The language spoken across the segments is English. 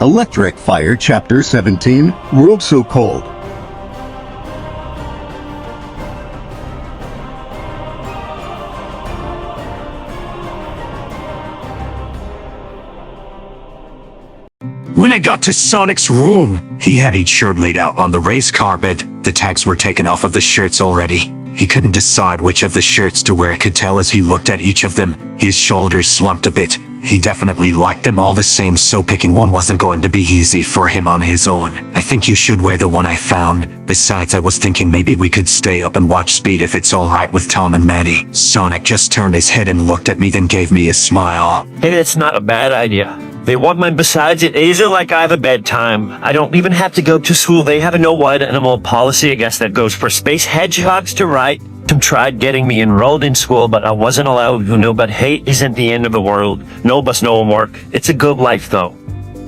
Electric Fire Chapter 17, World So Cold. When I got to Sonic's room, he had each shirt laid out on the raised carpet. The tags were taken off of the shirts already. He couldn't decide which of the shirts to wear. Could tell as he looked at each of them. His shoulders slumped a bit. He definitely liked them all the same, so picking one wasn't going to be easy for him on his own. I think you should wear the one I found. Besides, I was thinking maybe we could stay up and watch Speed if it's alright with Tom and Maddie. Sonic just turned his head and looked at me, then gave me a smile. Hey, that's not a bad idea. They want mine. Besides, it isn't like I have a bedtime. I don't even have to go to school. They have a no wild animal policy, I guess, that goes for space hedgehogs to write. Tom tried getting me enrolled in school, but I wasn't allowed, but hate isn't the end of the world. No bus, no homework. It's a good life, though.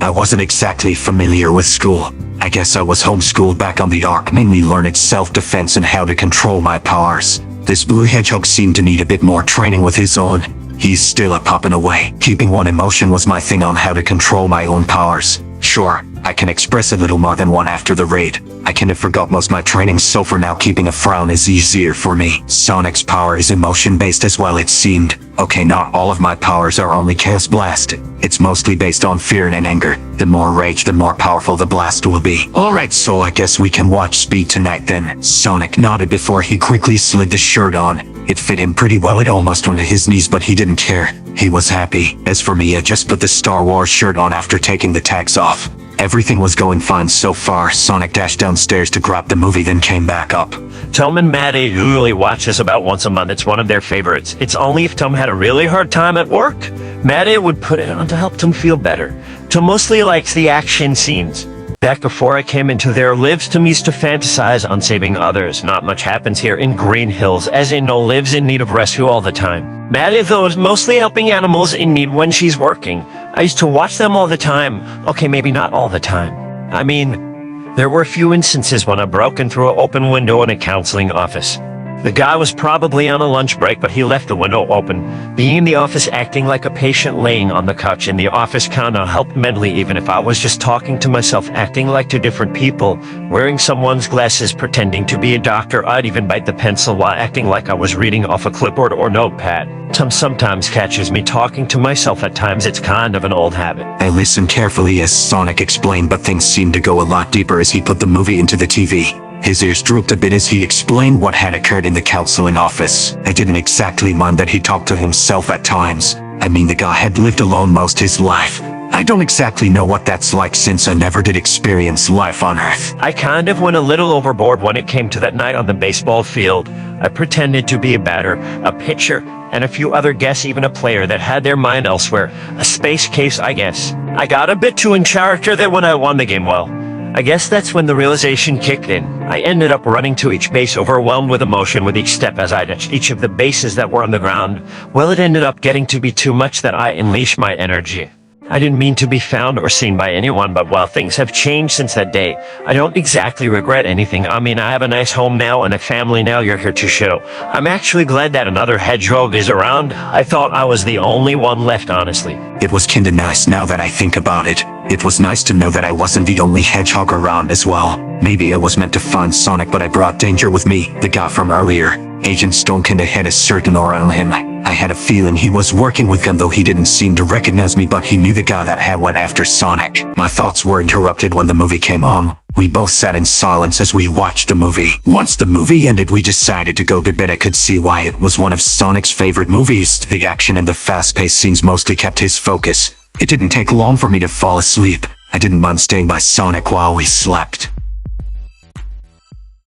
I wasn't exactly familiar with school. I guess I was homeschooled back on the Ark, mainly learning self-defense and how to control my powers. This blue hedgehog seemed to need a bit more training with his own. He's still a popping away. Keeping one emotion was my thing on how to control my own powers. Sure, I can express a little more than one after the raid. I kind of forgot most my training, so for now keeping a frown is easier for me. Sonic's power is emotion-based as well, it seemed. Okay, not all of my powers are only Chaos Blast. It's mostly based on fear and anger. The more rage, the more powerful the blast will be. Alright, so I guess we can watch Speed tonight then. Sonic nodded before he quickly slid the shirt on. It fit him pretty well, it almost went to his knees, but he didn't care. He was happy. As for me, I just put the Star Wars shirt on after taking the tags off. Everything was going fine so far. Sonic dashed downstairs to grab the movie, then came back up. Tom and Maddie usually watch this about once a month. It's one of their favorites. It's only if Tom had a really hard time at work, Maddie would put it on to help Tom feel better. Tom mostly likes the action scenes. Back before I came into their lives, Tom used to fantasize on saving others. Not much happens here in Green Hills, as in no lives in need of rescue all the time. Maddie, though, is mostly helping animals in need when she's working. I used to watch them all the time. Okay, maybe not all the time. I mean, there were a few instances when I broke in through an open window in a counseling office. The guy was probably on a lunch break, but he left the window open. Being in the office, acting like a patient laying on the couch in the office kinda helped mentally, even if I was just talking to myself, acting like two different people. Wearing someone's glasses, pretending to be a doctor. I'd even bite the pencil while acting like I was reading off a clipboard or notepad. Tom sometimes catches me talking to myself at times. It's kind of an old habit. I listened carefully as Sonic explained, but things seemed to go a lot deeper as he put the movie into the TV. His ears drooped a bit as he explained what had occurred in the counseling office. I didn't exactly mind that he talked to himself at times. I mean, the guy had lived alone most his life. I don't exactly know what that's like since I never did experience life on Earth. I kind of went a little overboard when it came to that night on the baseball field. I pretended to be a batter, a pitcher, and a few other guests, even a player that had their mind elsewhere. A space case, I guess. I got a bit too in character there when I won the game well. I guess that's when the realization kicked in. I ended up running to each base, overwhelmed with emotion with each step as I touched each of the bases that were on the ground. Well, it ended up getting to be too much that I unleashed my energy. I didn't mean to be found or seen by anyone, but while things have changed since that day, I don't exactly regret anything. I mean, I have a nice home now and a family now you're here to show. I'm actually glad that another hedgehog is around. I thought I was the only one left, honestly. It was kinda nice now that I think about it. It was nice to know that I wasn't the only hedgehog around as well. Maybe I was meant to find Sonic, but I brought danger with me, the guy from earlier. Agent Stone kinda had a certain aura on him. I had a feeling he was working with him, though he didn't seem to recognize me, but he knew the guy that had went after Sonic. My thoughts were interrupted when the movie came on. We both sat in silence as we watched the movie. Once the movie ended, we decided to go to bed. I could see why. It was one of Sonic's favorite movies. The action and the fast-paced scenes mostly kept his focus. It didn't take long for me to fall asleep. I didn't mind staying by Sonic while we slept.